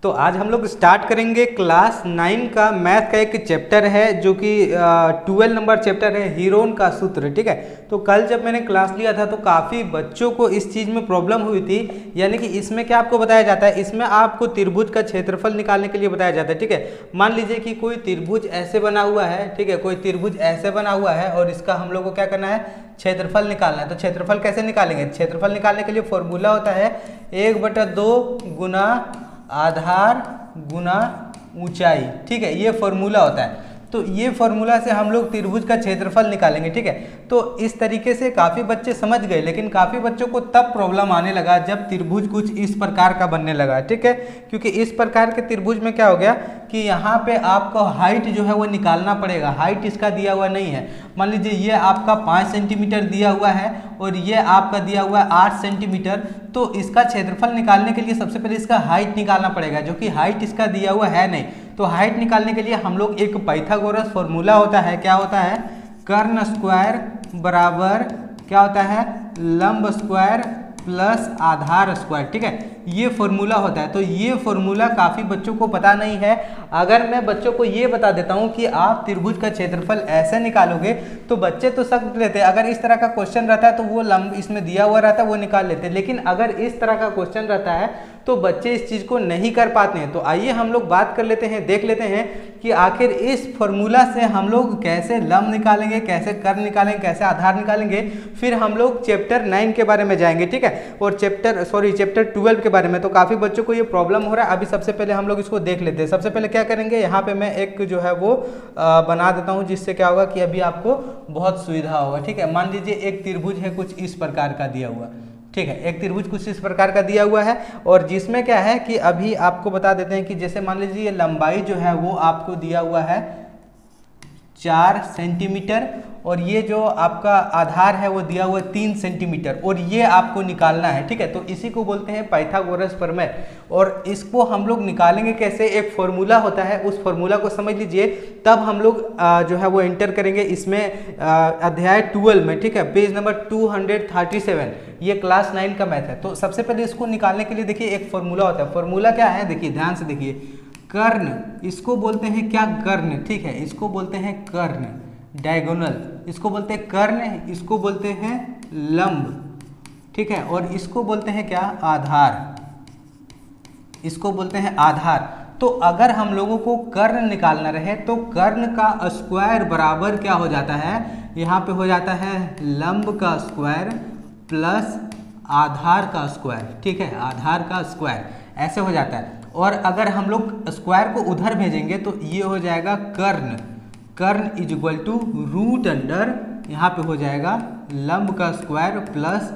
तो आज हम लोग स्टार्ट करेंगे क्लास 9 का मैथ का एक चैप्टर है जो कि 12 नंबर चैप्टर है, हीरोन का सूत्र। ठीक है, तो कल जब मैंने क्लास लिया था तो काफ़ी बच्चों को इस चीज़ में प्रॉब्लम हुई थी। यानी कि इसमें क्या आपको बताया जाता है, इसमें आपको त्रिभुज का क्षेत्रफल निकालने के लिए बताया जाता है। ठीक है, मान लीजिए कि कोई त्रिभुज ऐसे बना हुआ है। ठीक है, कोई त्रिभुज ऐसे बना हुआ है और इसका हम लोग को क्या करना है, क्षेत्रफल निकालना है। तो क्षेत्रफल कैसे निकालेंगे, क्षेत्रफल निकालने के लिए फॉर्मूला होता है 1/2 गुना आधार गुना ऊंचाई। ठीक है, ये फॉर्मूला होता है। तो ये फॉर्मूला से हम लोग त्रिभुज का क्षेत्रफल निकालेंगे। ठीक है, तो इस तरीके से काफ़ी बच्चे समझ गए, लेकिन काफ़ी बच्चों को तब प्रॉब्लम आने लगा जब त्रिभुज कुछ इस प्रकार का बनने लगा। ठीक है, क्योंकि इस प्रकार के त्रिभुज में क्या हो गया कि यहाँ पे आपको हाइट जो है वो निकालना पड़ेगा। हाइट इसका दिया हुआ नहीं है। मान लीजिए ये आपका 5 सेंटीमीटर दिया हुआ है और ये आपका दिया हुआ है 8 सेंटीमीटर। तो इसका क्षेत्रफल निकालने के लिए सबसे पहले इसका हाइट निकालना पड़ेगा, जो कि हाइट इसका दिया हुआ है नहीं। तो हाइट निकालने के लिए हम लोग एक पाइथागोरस फॉर्मूला होता है, क्या होता है, कर्ण स्क्वायर बराबर क्या होता है, लंब स्क्वायर प्लस आधार स्क्वायर। ठीक है, ये फॉर्मूला होता है। तो ये फॉर्मूला काफ़ी बच्चों को पता नहीं है। अगर मैं बच्चों को ये बता देता हूँ कि आप त्रिभुज का क्षेत्रफल ऐसे निकालोगे तो बच्चे तो सब लेते हैं। अगर इस तरह का क्वेश्चन रहता है तो वो लंब इसमें दिया हुआ रहता है वो निकाल लेते हैं, लेकिन अगर इस तरह का क्वेश्चन रहता है तो बच्चे इस चीज़ को नहीं कर पाते हैं। तो आइए हम लोग बात कर लेते हैं, देख लेते हैं कि आखिर इस फॉर्मूला से हम लोग कैसे लंब निकालेंगे, कैसे कर्ण निकालेंगे, कैसे आधार निकालेंगे। फिर हम लोग चैप्टर 9 के बारे में जाएंगे। ठीक है, और चैप्टर 12 के बारे में। तो काफ़ी बच्चों को ये प्रॉब्लम हो रहा है। अभी सबसे पहले हम लोग इसको देख लेते हैं। सबसे पहले क्या करेंगे, यहाँ पे मैं एक जो है वो बना देता हूँ, जिससे क्या होगा कि अभी आपको बहुत सुविधा होगा। ठीक है, मान लीजिए एक त्रिभुज है कुछ इस प्रकार का दिया हुआ। ठीक है, एक त्रिभुज कुछ इस प्रकार का दिया हुआ है और जिसमें क्या है कि अभी आपको बता देते हैं कि जैसे मान लीजिए ये लंबाई जो है वो आपको दिया हुआ है 4 सेंटीमीटर और ये जो आपका आधार है वो दिया हुआ है 3 सेंटीमीटर और ये आपको निकालना है। ठीक है, तो इसी को बोलते हैं पाइथागोरस प्रमेय। और इसको हम लोग निकालेंगे कैसे, एक फॉर्मूला होता है, उस फॉर्मूला को समझ लीजिए, तब हम लोग जो है वो एंटर करेंगे इसमें अध्याय 12 में। ठीक है, पेज नंबर 237, ये क्लास 9 का मैथ है। तो सबसे पहले इसको निकालने के लिए देखिए एक फॉर्मूला होता है। फॉर्मूला क्या है, देखिए ध्यान से देखिए, कर्ण इसको बोलते हैं क्या, कर्ण। ठीक है, इसको बोलते हैं कर्ण, डायगोनल इसको बोलते हैं कर्ण, इसको बोलते हैं लंब। ठीक है, और इसको बोलते हैं क्या, आधार, इसको बोलते हैं आधार। तो अगर हम लोगों को कर्ण निकालना रहे तो कर्ण का स्क्वायर बराबर क्या हो जाता है, यहाँ पे हो जाता है लंब का स्क्वायर प्लस आधार का स्क्वायर। ठीक है, आधार का स्क्वायर ऐसे हो जाता है। और अगर हम लोग स्क्वायर को उधर भेजेंगे तो ये हो जाएगा कर्ण, कर्ण is equal to root under, यहाँ पे हो जाएगा लंब का स्क्वायर प्लस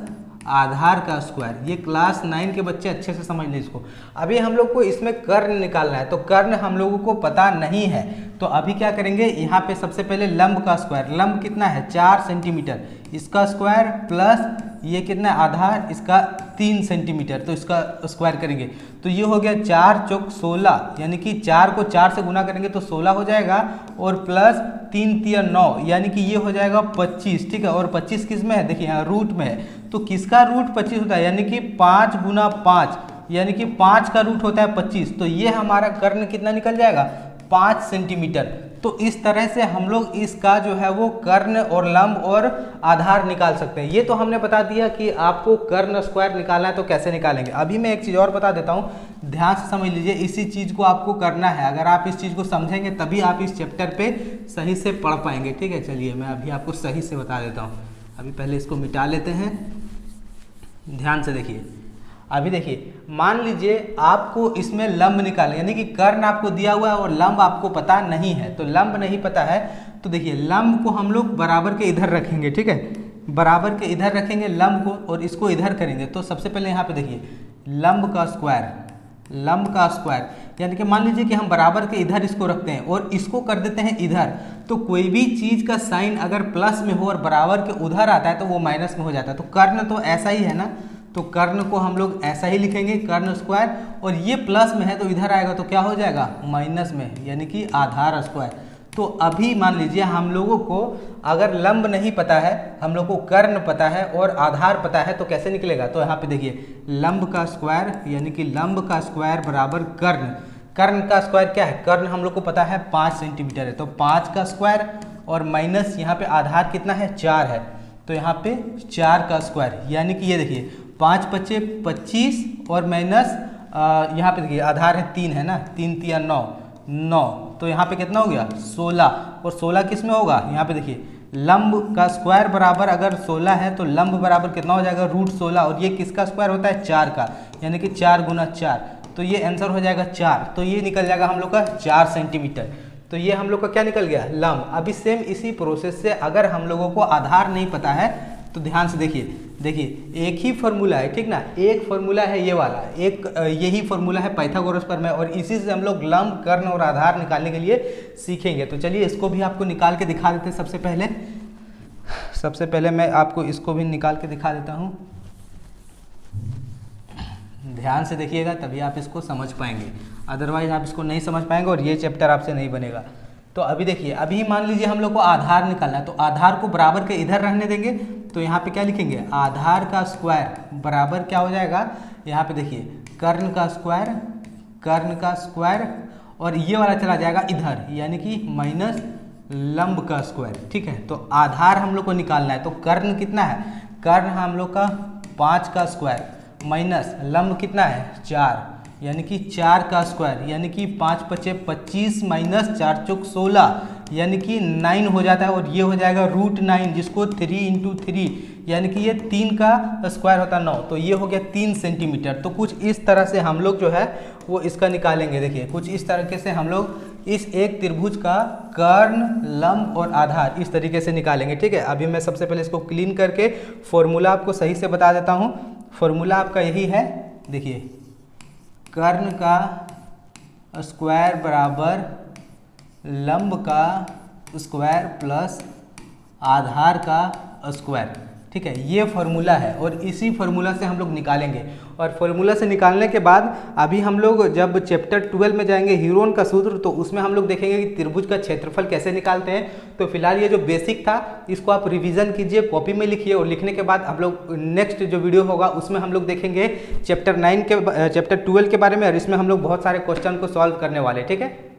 आधार का स्क्वायर। ये क्लास 9 के बच्चे अच्छे से समझ लें इसको। अभी हम लोग को इसमें कर्ण निकालना है, तो कर्ण हम लोगों को पता नहीं है। तो अभी क्या करेंगे, यहाँ पे सबसे पहले लंब का स्क्वायर, लंब कितना है 4 सेंटीमीटर, इसका स्क्वायर प्लस ये कितना आधार, इसका 3 सेंटीमीटर, तो इसका स्क्वायर करेंगे तो ये हो गया 4 चौक 16, यानी कि 4 को 4 से गुना करेंगे तो 16 हो जाएगा और प्लस 3 3 9, यानी कि ये हो जाएगा 25। ठीक है, और 25 किस में है, देखिए यहाँ रूट में है, तो किसका रूट 25 होता है, यानी कि 5 गुना 5, यानी कि 5 का रूट होता है 25। तो ये हमारा कर्ण कितना निकल जाएगा, 5 सेंटीमीटर। तो इस तरह से हम लोग इसका जो है वो कर्ण और लंब और आधार निकाल सकते हैं। ये तो हमने बता दिया कि आपको कर्ण स्क्वायर निकालना है तो कैसे निकालेंगे। अभी मैं एक चीज़ और बता देता हूँ, ध्यान से समझ लीजिए, इसी चीज़ को आपको करना है। अगर आप इस चीज़ को समझेंगे तभी आप इस चैप्टर पे सही से पढ़ पाएंगे। ठीक है, चलिए मैं अभी आपको सही से बता देता हूँ। अभी पहले इसको मिटा लेते हैं, ध्यान से देखिए। अभी देखिए, मान लीजिए आपको इसमें लंब निकालना, यानी कि कर्ण आपको दिया हुआ है और लंब आपको पता नहीं है। तो लंब नहीं पता है तो देखिए लंब को हम लोग बराबर के इधर रखेंगे। ठीक है, बराबर के इधर रखेंगे लंब को और इसको इधर करेंगे। तो सबसे पहले यहाँ पे देखिए लंब का स्क्वायर, लंब का स्क्वायर, यानी कि मान लीजिए कि हम बराबर के इधर इसको रखते हैं और इसको कर देते हैं इधर। तो कोई भी चीज़ का साइन अगर प्लस में हो और बराबर के उधर आता है तो वो माइनस में हो जाता है। तो कर्ण तो ऐसा ही है ना, तो कर्ण को हम लोग ऐसा ही लिखेंगे, कर्ण स्क्वायर, और ये प्लस में है तो इधर आएगा तो क्या हो जाएगा, माइनस में, यानी कि आधार स्क्वायर। तो अभी मान लीजिए हम लोगों को अगर लंब नहीं पता है, हम लोग को कर्ण पता है और आधार पता है, तो कैसे निकलेगा? तो यहाँ पे देखिए लंब का स्क्वायर यानी कि लंब का स्क्वायर बराबर कर्ण। कर्ण का स्क्वायर क्या है? कर्ण हम लोग को पता है 5 सेंटीमीटर है, तो 5 का स्क्वायर और माइनस यहाँ पे आधार कितना है? 4 है, तो यहाँ पे 4 का स्क्वायर यानी कि ये देखिए 5 पच्चे 25 और माइनस यहाँ पे देखिए आधार है 3 है ना, 3 तिया 9, तो यहाँ पे कितना हो गया? 16। और 16 किस में होगा? यहाँ पे देखिए लंब का स्क्वायर बराबर अगर 16 है तो लंब बराबर कितना हो जाएगा? √16। और ये किसका स्क्वायर होता है? 4 का, यानी कि 4 गुना 4, तो ये आंसर हो जाएगा 4। तो ये निकल जाएगा हम लोग का 4 सेंटीमीटर। तो ये हम लोग का क्या निकल गया? लंब। अभी सेम इसी प्रोसेस से अगर हम लोगों को आधार नहीं पता है तो ध्यान से देखिए एक ही फॉर्मूला है, ठीक ना, एक फॉर्मूला है ये वाला, एक यही फॉर्मूला है पाइथागोरस प्रमेय, और इसी से हम लोग लंब, कर्ण और आधार निकालने के लिए सीखेंगे। तो चलिए इसको भी आपको निकाल के दिखा देते हैं। सबसे पहले मैं आपको इसको भी निकाल के दिखा देता हूँ। ध्यान से देखिएगा तभी आप इसको समझ पाएंगे, अदरवाइज आप इसको नहीं समझ पाएंगे और ये चैप्टर आपसे नहीं बनेगा। तो अभी देखिए, अभी मान लीजिए हम लोग को आधार निकालना है, तो आधार को बराबर के इधर रहने देंगे, तो यहाँ पे क्या लिखेंगे? आधार का स्क्वायर बराबर क्या हो जाएगा? यहाँ पे देखिए कर्ण का स्क्वायर और ये वाला चला जाएगा इधर, यानी कि माइनस लंब का स्क्वायर, ठीक है। तो आधार हम लोग को निकालना है, तो कर्ण कितना है? कर्ण हम लोग का 5 का स्क्वायर माइनस लंब कितना है? 4, यानी कि 4 का स्क्वायर, यानी कि 5 पच्चे 25 माइनस 4 चौक 16, यानी कि 9 हो जाता है, और ये हो जाएगा √9, जिसको 3 × 3 यानी कि ये 3 का स्क्वायर होता है 9, तो ये हो गया 3 सेंटीमीटर। तो कुछ इस तरह से हम लोग जो है वो इसका निकालेंगे। देखिए कुछ इस तरीके से हम लोग इस एक त्रिभुज का कर्ण, लंब और आधार इस तरीके से निकालेंगे, ठीक है। अभी मैं सबसे पहले इसको क्लीन करके फॉर्मूला आपको सही से बता देता हूँ। फॉर्मूला आपका यही है, देखिए कर्ण का स्क्वायर बराबर लंब का स्क्वायर प्लस आधार का स्क्वायर, ठीक है। ये फार्मूला है और इसी फार्मूला से हम लोग निकालेंगे। और फार्मूला से निकालने के बाद अभी हम लोग जब चैप्टर 12 में जाएंगे हीरोन का सूत्र, तो उसमें हम लोग देखेंगे कि त्रिभुज का क्षेत्रफल कैसे निकालते हैं। तो फिलहाल ये जो बेसिक था इसको आप रिवीजन कीजिए, कॉपी में लिखिए, और लिखने के बाद हम लोग नेक्स्ट जो वीडियो होगा उसमें हम लोग देखेंगे चैप्टर 12 के बारे में, और इसमें हम लोग बहुत सारे क्वेश्चन को सॉल्व करने वाले, ठीक है।